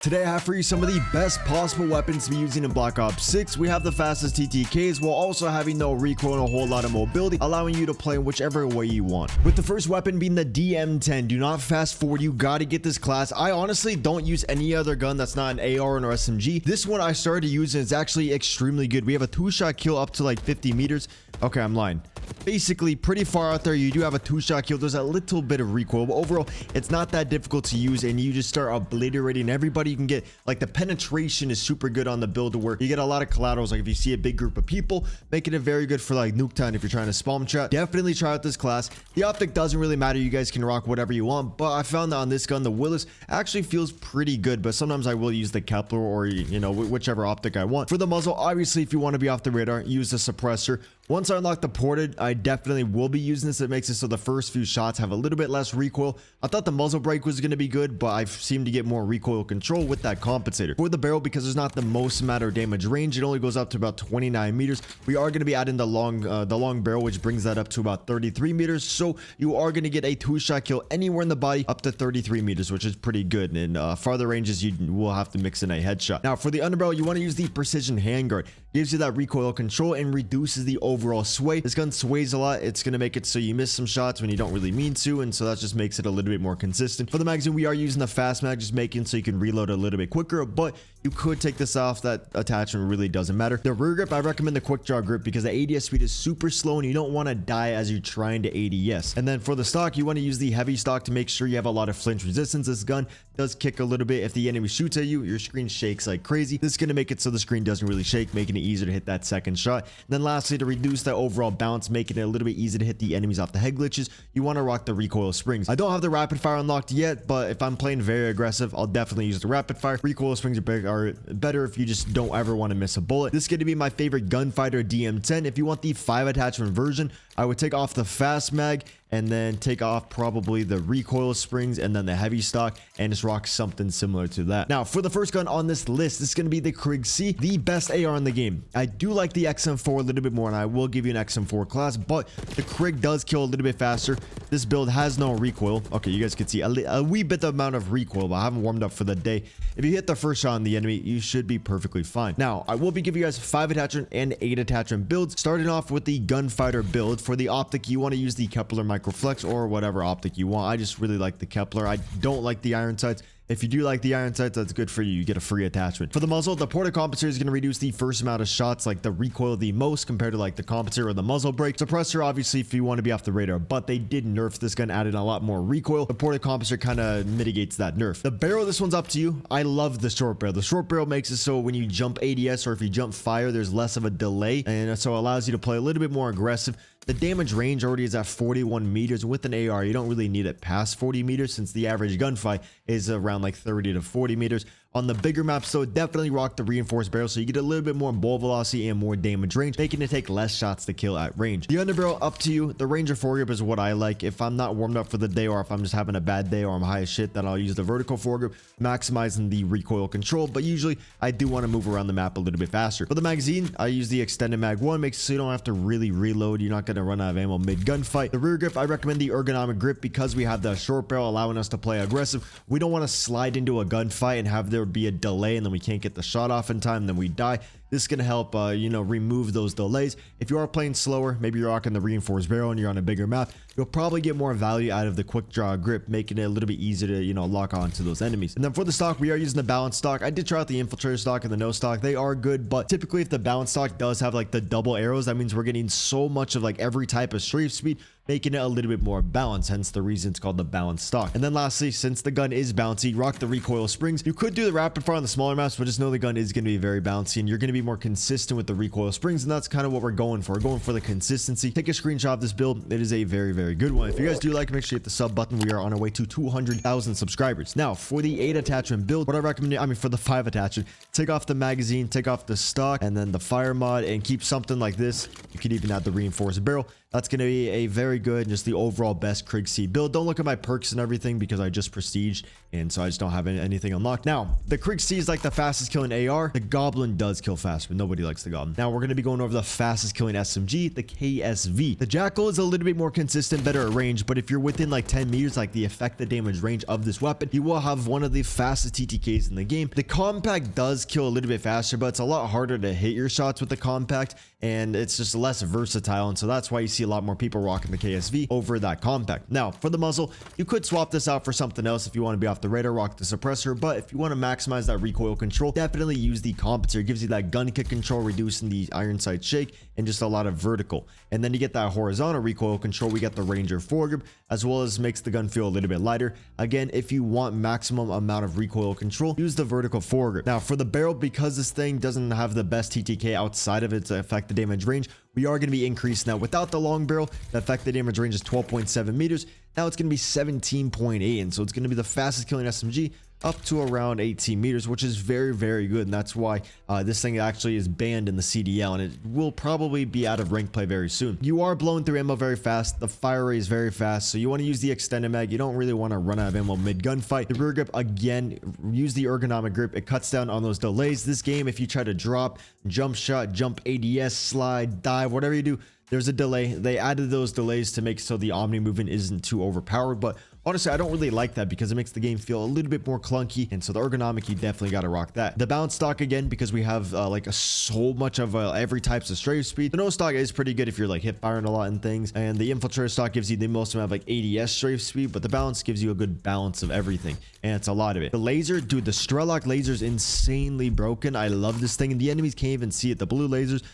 Today I have for you some of the best possible weapons to be using in Black Ops 6. We have the fastest TTKs while also having no recoil and a whole lot of mobility, allowing you to play in whichever way you want. With the first weapon being the DM10, do not fast forward, you gotta get this class. I honestly don't use any other gun that's not an AR or SMG. This one I started to use and it's actually extremely good. We have a 2-shot kill up to like 50 meters. Okay, I'm lying. Basically pretty far out there, you do have a 2-shot kill. There's a little bit of recoil, but overall it's not that difficult to use and you just start obliterating everybody you can get. Like the penetration is super good on the build to where you get a lot of collaterals. Like if you see a big group of people, making it very good for like Nuketown if you're trying to spawn trap. Definitely try out this class. The optic doesn't really matter, you guys can rock whatever you want, but I found that on this gun the Willis actually feels pretty good, but sometimes I will use the Kepler or whichever optic I want. For the muzzle, obviously if you want to be off the radar, use the suppressor. Once I unlock the ported, I definitely will be using this. It makes it so the first few shots have a little bit less recoil. I thought the muzzle brake was going to be good, but I've seemed to get more recoil control with that compensator. For the barrel, because there's not the most amount of damage range, it only goes up to about 29 meters. We are going to be adding the long barrel, which brings that up to about 33 meters. So you are going to get a 2-shot kill anywhere in the body up to 33 meters, which is pretty good. And farther ranges, you will have to mix in a headshot. Now for the underbarrel, you want to use the precision handguard. Gives you that recoil control and reduces the overall sway. This gun sways a lot. It's going to make it so you miss some shots when you don't really mean to, and so that just makes it a little bit more consistent. For the magazine, we are using the fast mag, just making so you can reload a little bit quicker, but you could take this off. That attachment really doesn't matter. The rear grip, I recommend the quick draw grip because the ADS speed is super slow and you don't want to die as you're trying to ADS. And then for the stock, you want to use the heavy stock to make sure you have a lot of flinch resistance. This gun does kick a little bit. If the enemy shoots at you, your screen shakes like crazy. This is going to make it so the screen doesn't really shake, making it easier to hit that second shot. And then lastly, to reduce the overall bounce, making it a little bit easier to hit the enemies off the head glitches, you want to rock the recoil springs. I don't have the rapid fire unlocked yet, but if I'm playing very aggressive, I'll definitely use the rapid fire. Recoil springs are better if you just don't ever want to miss a bullet. This is going to be my favorite gunfighter DM10. If you want the 5 attachment version, I would take off the fast mag and then take off probably the recoil springs and then the heavy stock and just rock something similar to that. Now for the first gun on this list, this is going to be the KRIG, the best AR in the game. I do like the XM4 a little bit more and I will give you an XM4 class, but the KRIG does kill a little bit faster. This build has no recoil. Okay, you guys can see a wee bit amount of recoil, but I haven't warmed up for the day. If you hit the first shot on the enemy, you should be perfectly fine. Now I will be giving you guys 5 attachment and 8 attachment builds, starting off with the gunfighter build. For the optic, you want to use the Kepler Microflex or whatever optic you want. I just really like the Kepler. I don't like the iron sights. If you do like the iron sights, that's good for you. You get a free attachment. For the muzzle, the ported compensator is going to reduce the first amount of shots, like the recoil the most compared to like the compensator or the muzzle brake. Suppressor, obviously, if you want to be off the radar, but they did nerf this gun, added a lot more recoil. The ported compensator kind of mitigates that nerf. The barrel, this one's up to you. I love the short barrel. The short barrel makes it so when you jump ADS or if you jump fire, there's less of a delay, and so it allows you to play a little bit more aggressive. The damage range already is at 41 meters. With an AR, you don't really need it past 40 meters since the average gunfight is around like 30 to 40 meters. On the bigger maps, so definitely rock the reinforced barrel so you get a little bit more ball velocity and more damage range, making it take less shots to kill at range. The underbarrel, up to you. The Ranger foregrip is what I like. If I'm not warmed up for the day or if I'm just having a bad day or I'm high as shit, then I'll use the vertical foregrip, maximizing the recoil control, but usually I do want to move around the map a little bit faster. For the magazine, I use the extended mag 1, makes it so you don't have to really reload. You're not going to run out of ammo mid gunfight. The rear grip, I recommend the ergonomic grip because we have the short barrel allowing us to play aggressive. We don't want to slide into a gunfight and have there be a delay and then we can't get the shot off in time, then we die. This is going to help, remove those delays. If you are playing slower, maybe you're rocking the reinforced barrel and you're on a bigger map, you'll probably get more value out of the quick draw grip, making it a little bit easier to, lock onto those enemies. And then for the stock, we are using the balanced stock. I did try out the infiltrator stock and the no stock. They are good, but typically if the balanced stock does have like the double arrows, that means we're getting so much of like every type of strafe speed, making it a little bit more balanced, hence the reason it's called the balanced stock. And then lastly, since the gun is bouncy, rock the recoil springs. You could do the rapid fire on the smaller maps, but just know the gun is going to be very bouncy and you're going to be more consistent with the recoil springs, and that's kind of what we're going for. We're going for the consistency. Take a screenshot of this build. It is a very, very good one. If you guys do like it, make sure you hit the sub button. We are on our way to 200,000 subscribers. Now, for the 8 attachment build, what I recommend, for the 5 attachment, take off the magazine, take off the stock, and then the fire mod, and keep something like this. You could even add the reinforced barrel. That's going to be a very good, just the overall best KRIG C build. Don't look at my perks and everything because I just prestiged, and so I just don't have anything unlocked. Now, the KRIG C is like the fastest killing AR. The Goblin does kill fast, but nobody likes the Goblin. Now, we're going to be going over the fastest killing SMG, the KSV. The Jackal is a little bit more consistent, better at range, but if you're within like 10 meters, like the effective damage range of this weapon, you will have one of the fastest TTKs in the game. The Compact does kill a little bit faster, but it's a lot harder to hit your shots with the Compact, and it's just less versatile, and so that's why you see a lot more people rocking the KSV over that Compact. Now, for the muzzle, you could swap this out for something else if you want to be off the radar, rock the suppressor, but if you want to maximize that recoil control, definitely use the compensator. It gives you that gun kick control, reducing the iron sight shake, and just a lot of vertical. And then you get that horizontal recoil control, we get the Ranger foregrip, as well as makes the gun feel a little bit lighter. Again, if you want maximum amount of recoil control, use the vertical foregrip. Now, for the barrel, because this thing doesn't have the best TTK outside of its effective damage range, we are going to be increased. Now, without the long barrel, the effective damage range is 12.7 meters. Now it's going to be 17.8, and so it's going to be the fastest killing SMG up to around 18 meters, which is very, very good. And that's why this thing actually is banned in the CDL, and it will probably be out of rank play very soon. You are blowing through ammo very fast. The fire rate is very fast, so you want to use the extended mag. You don't really want to run out of ammo mid gunfight. The rear grip, again, use the ergonomic grip. It cuts down on those delays. This game, if you try to drop, jump shot, jump ADS, slide, dive, whatever you do, there's a delay. They added those delays to make so the omni movement isn't too overpowered, but honestly, I don't really like that because it makes the game feel a little bit more clunky, and so the ergonomic, you definitely got to rock that. The balance stock, again, because we have so much of every types of strafe speed. The no stock is pretty good if you're like hip firing a lot and things, and the infiltrator stock gives you the most amount of like ADS strafe speed, but the balance gives you a good balance of everything, and it's a lot of it. The laser, dude, the Strelok laser is insanely broken. I love this thing, and the enemies can't even see it. The blue lasers,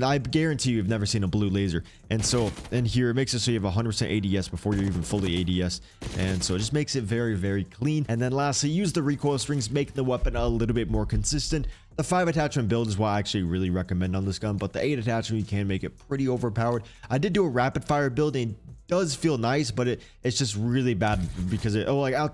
I guarantee you've never seen a blue laser, and so in here it makes it so you have 100% ADS before you're even fully ADS, and so it just makes it very, very clean. And then lastly, use the recoil strings, make the weapon a little bit more consistent. The 5 attachment build is what I actually really recommend on this gun, but the 8 attachment, you can make it pretty overpowered. I did do a rapid fire build, and does feel nice, but it's just really bad because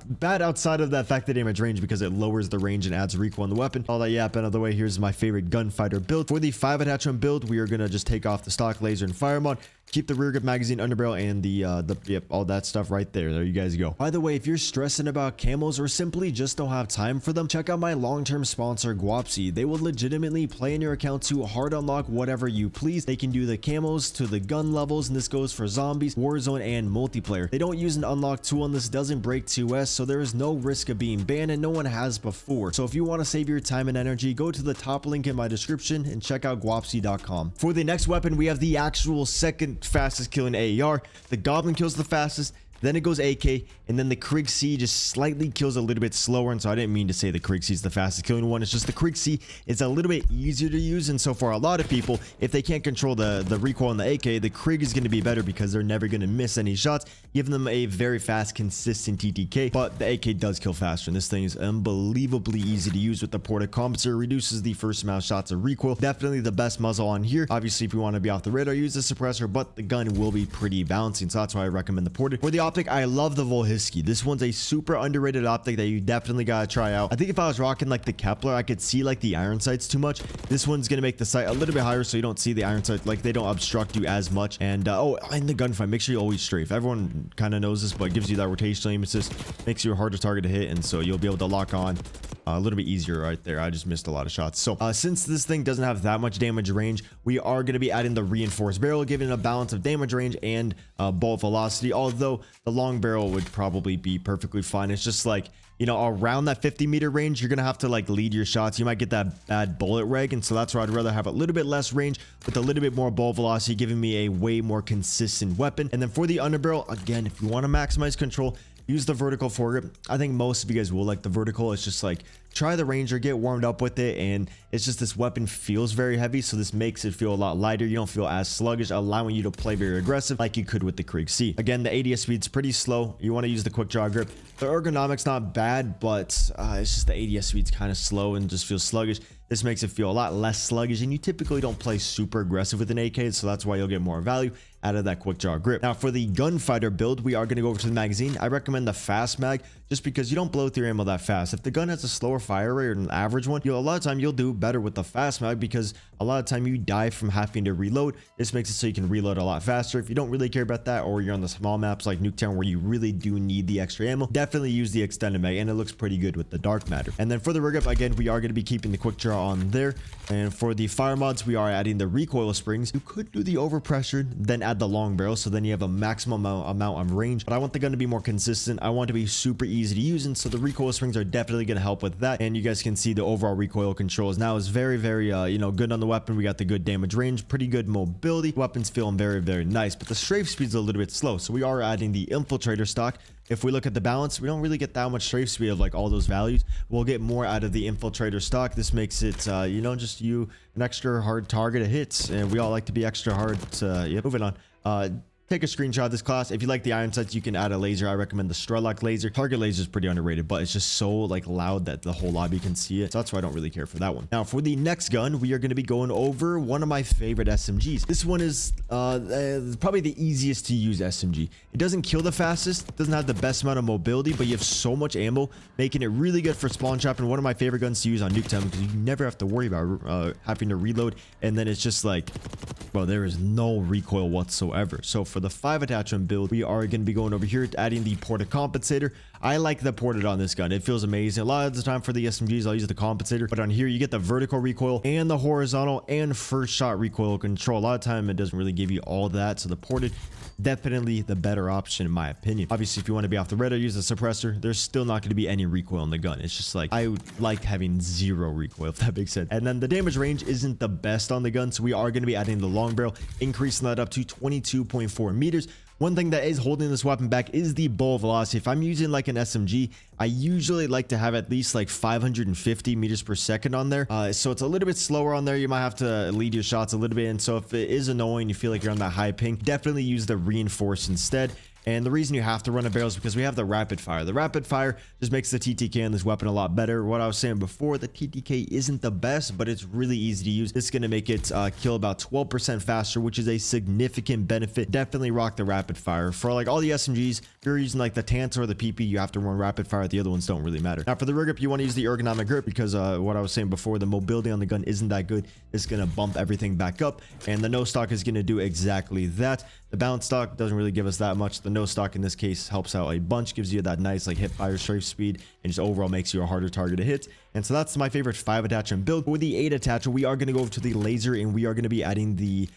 bad outside of the effective damage range because it lowers the range and adds recoil on the weapon. All that yapping out of the way, here's my favorite gunfighter build. For the 5 attachment build, we are gonna just take off the stock laser and fire mod, keep the rear grip, magazine, underbarrel, and yep, all that stuff right there. There you guys go. By the way, if you're stressing about camos or simply just don't have time for them, check out my long-term sponsor, Guapsi. They will legitimately play in your account to hard unlock whatever you please. They can do the camos to the gun levels, and this goes for zombies, Warzone, and multiplayer. They don't use an unlock tool, and this doesn't break 2S, so there is no risk of being banned, and no one has before. So if you want to save your time and energy, go to the top link in my description and check out guapsi.com. For the next weapon, we have the actual second fastest killing AAR. The Goblin kills the fastest, then it goes AK, and then the KRIG C just slightly kills a little bit slower. And so I didn't mean to say the KRIG C is the fastest killing one. It's just the KRIG C is a little bit easier to use, and so for a lot of people, if they can't control the recoil on the AK, the KRIG is going to be better because they're never going to miss any shots, giving them a very fast, consistent TTK. But the AK does kill faster, and this thing is unbelievably easy to use with the ported compensator. Reduces the first amount of shots of recoil. Definitely the best muzzle on here. Obviously, if you want to be off the radar, use the suppressor, but the gun will be pretty balancing, so that's why I recommend the ported. For the optic, I love the Volhisky. This one's a super underrated optic that you definitely gotta try out. I think if I was rocking like the Kepler, I could see like the iron sights too much. This one's gonna make the sight a little bit higher so you don't see the iron sights, like they don't obstruct you as much. And oh, in the gunfight, make sure you always strafe. Everyone kind of knows this, but it gives you that rotational aim assist, makes you a harder target to hit, and so you'll be able to lock on a little bit easier right there. I just missed a lot of shots. So since this thing doesn't have that much damage range, we are going to be adding the reinforced barrel, giving a balance of damage range and bolt velocity, although the long barrel would probably be perfectly fine. It's just like, you know, around that 50-meter range, you're gonna have to like lead your shots. You might get that bad bullet reg, and so that's why I'd rather have a little bit less range with a little bit more bolt velocity, giving me a way more consistent weapon. And then for the underbarrel, again, if you want to maximize control, use the vertical foregrip. I think most of you guys will like the vertical. It's just like, try the Ranger, get warmed up with it, and it's just this weapon feels very heavy, so this makes it feel a lot lighter. You don't feel as sluggish, allowing you to play very aggressive like you could with the KRIG C. Again, the ADS speed's pretty slow. You want to use the quick draw grip. The ergonomics not bad, but it's just the ADS speed's kind of slow and just feels sluggish. This makes it feel a lot less sluggish, and you typically don't play super aggressive with an AK, so that's why you'll get more value out of that quick draw grip. Now for the gunfighter build, we are going to go over to the magazine. I recommend the fast mag just because you don't blow through your ammo that fast. If the gun has a slower fire rate or an average one, a lot of time you'll do better with the fast mag because a lot of time you die from having to reload. This makes it so you can reload a lot faster. If you don't really care about that, or you're on the small maps like Nuketown where you really do need the extra ammo, definitely use the extended mag, and it looks pretty good with the dark matter. And then for the rig up, again, we are going to be keeping the quick draw on there. And for the fire mods, we are adding the recoil springs. You could do the overpressure, then add the long barrel, so then you have a maximum amount of range. But I want the gun to be more consistent. I want it to be super easy to use, and so the recoil springs are definitely going to help with that. And you guys can see the overall recoil controls now is very, very good on the weapon. We got the good damage range, pretty good mobility. Weapons feeling very, very nice, but the strafe speed's a little bit slow, so we are adding the infiltrator stock. If we look at the balance, we don't really get that much strafe speed of like all those values. We'll get more out of the infiltrator stock. This makes it just you an extra hard target of hits, and we all like to be extra hard. Moving on. Take a screenshot of this class. If you like the iron sights, you can add a laser. I recommend the Strelok laser. Target laser is pretty underrated, but it's just so like loud that the whole lobby can see it. So that's why I don't really care for that one. Now for the next gun, we are going to be going over one of my favorite SMGs. This one is probably the easiest to use SMG. It doesn't kill the fastest. It doesn't have the best amount of mobility, but you have so much ammo, making it really good for spawn trap, and one of my favorite guns to use on Nuketown because you never have to worry about having to reload. And then it's just like, well, there is no recoil whatsoever. So for the 5 attachment build, we are going to be going over here adding the ported compensator. I like the ported on this gun. It feels amazing. A lot of the time for the SMGs, I'll use the compensator, but on here you get the vertical recoil and the horizontal and first shot recoil control. A lot of time it doesn't really give you all that, so the ported definitely the better option in my opinion. Obviously, if you want to be off the radar, use the suppressor. There's still not going to be any recoil in the gun. It's just like I would like having zero recoil, if that makes sense. And then the damage range isn't the best on the gun, so we are going to be adding the long barrel, increasing that up to 22.4 meters. One thing that is holding this weapon back is the bullet velocity. If I'm using like an SMG, I usually like to have at least like 550 meters per second on there. So it's a little bit slower on there. You might have to lead your shots a little bit. And so if it is annoying, you feel like you're on that high ping, definitely use the reinforce instead. And the reason you have to run a barrel is because we have the rapid fire. The rapid fire just makes the TTK on this weapon a lot better. What I was saying before, the TTK isn't the best, but it's really easy to use. It's going to make it kill about 12% faster, which is a significant benefit. Definitely rock the rapid fire. For like all the SMGs, if you're using like the Tanto or the PP, you have to run rapid fire. The other ones don't really matter. Now for the rig grip, you want to use the ergonomic grip because what I was saying before, the mobility on the gun isn't that good. It's going to bump everything back up, and the no stock is going to do exactly that. The balance stock doesn't really give us that much. The no stock in this case helps out a bunch, gives you that nice like hip fire strafe speed, and just overall makes you a harder target to hit. And so that's my favorite 5 attachment build. For the 8 attachment, we are going to go over to the laser, and we are going to be adding the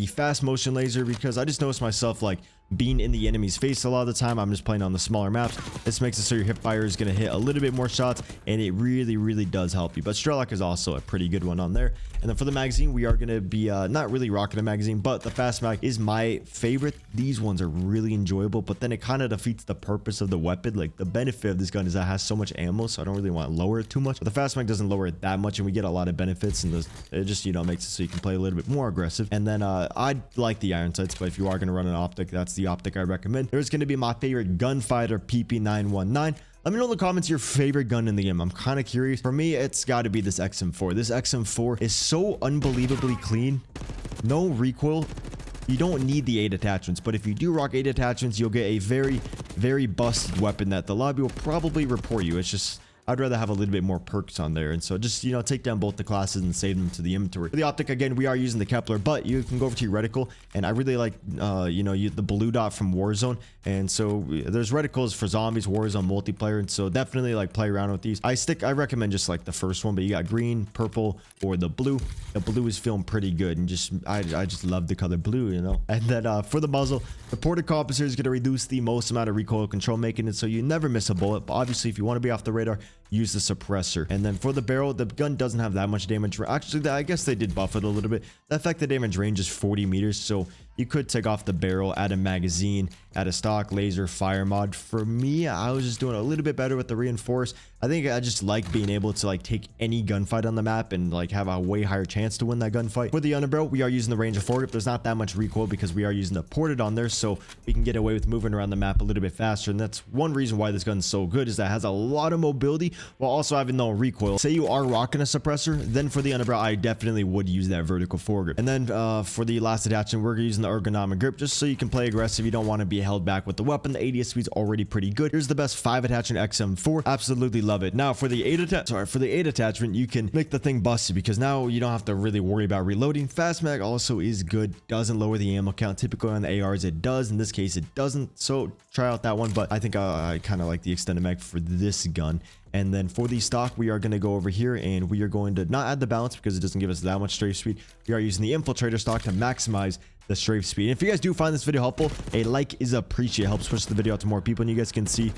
fast motion laser because I just noticed myself like being in the enemy's face a lot of the time. I'm just playing on the smaller maps. This makes it so your hip fire is going to hit a little bit more shots, and it really does help you. But Strelok is also a pretty good one on there. And then for the magazine, we are going to be not really rocking a magazine, but the fast mag is my favorite. These ones are really enjoyable, but then it kind of defeats the purpose of the weapon. Like the benefit of this gun is that it has so much ammo, so I don't really want to lower it too much. But the fast mag doesn't lower it that much, and we get a lot of benefits, and it just makes it so you can play a little bit more aggressive. And then I like the iron sights, but if you are going to run an optic, that's the optic I recommend. There's going to be my favorite gunfighter, PP919. Let me know in the comments your favorite gun in the game. I'm kind of curious. For me, it's got to be this XM4. This XM4 is so unbelievably clean. No recoil. You don't need the 8 attachments, but if you do rock 8 attachments, you'll get a very busted weapon that the lobby will probably report you. It's just, I'd rather have a little bit more perks on there. And so just, take down both the classes and save them to the inventory. For the optic, again, we are using the Kepler, but you can go over to your reticle. And I really like, the blue dot from Warzone. And so there's reticles for zombies, Warzone multiplayer. And so definitely like play around with these. I recommend just like the first one, but you got green, purple, or the blue. The blue is feeling pretty good. And I just love the color blue, And then for the muzzle, the ported compensator is going to reduce the most amount of recoil control, making it so you never miss a bullet. But obviously, if you want to be off the radar, use the suppressor. And then for the barrel, the gun doesn't have that much damage. Actually, I guess they did buff it a little bit. The effective damage range is 40 meters, so You could take off the barrel, add a magazine, add a stock laser fire mod. For me, I was just doing a little bit better with the reinforce. I think I just like being able to like take any gunfight on the map and like have a way higher chance to win that gunfight. For the underbarrel, we are using the range of foregrip. There's not that much recoil because we are using the ported on there, so we can get away with moving around the map a little bit faster. And that's one reason why this gun's so good, is that it has a lot of mobility while also having no recoil. Say you are rocking a suppressor, then for the underbarrel, I definitely would use that vertical foregrip. And then for the last attachment, we're using the ergonomic grip just so you can play aggressive. You don't want to be held back with the weapon. The ADS speed's already pretty good. Here's the best 5 attachment XM4. Absolutely love it. Now for the 8 attachment, you can make the thing busted because now you don't have to really worry about reloading. Fast mag also is good. Doesn't lower the ammo count. Typically on the ARs it does. In this case it doesn't. So try out that one. But I think I kind of like the extended mag for this gun. And then for the stock, we are going to go over here and we are going to not add the balance because it doesn't give us that much strafe speed. We are using the infiltrator stock to maximize the strafe speed. And if you guys do find this video helpful, a like is appreciated. It helps push the video out to more people. And you guys can see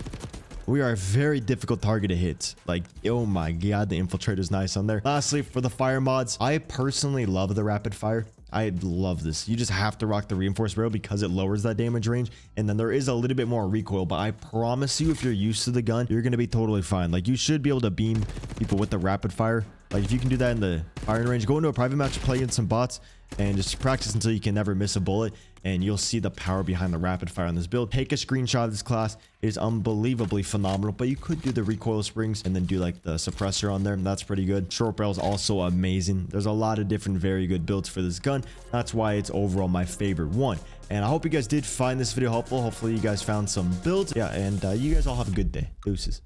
we are a very difficult target to hit. Like, oh my god, the infiltrator is nice on there. Lastly, for the fire mods, I personally love the rapid fire. I love this. You just have to rock the reinforced barrel because it lowers that damage range. And then there is a little bit more recoil, but I promise you, if you're used to the gun, you're going to be totally fine. Like, you should be able to beam people with the rapid fire. Like, if you can do that in the firing range, go into a private match, play against some bots, and just practice until you can never miss a bullet, and you'll see the power behind the rapid fire on this build. Take a screenshot of this class. It is unbelievably phenomenal, but you could do the recoil springs and then do like the suppressor on there, and that's pretty good. Short barrel is also amazing. There's a lot of different very good builds for this gun. That's why it's overall my favorite one. And I hope you guys did find this video helpful. Hopefully you guys found some builds. Yeah, and you guys all have a good day. Deuces.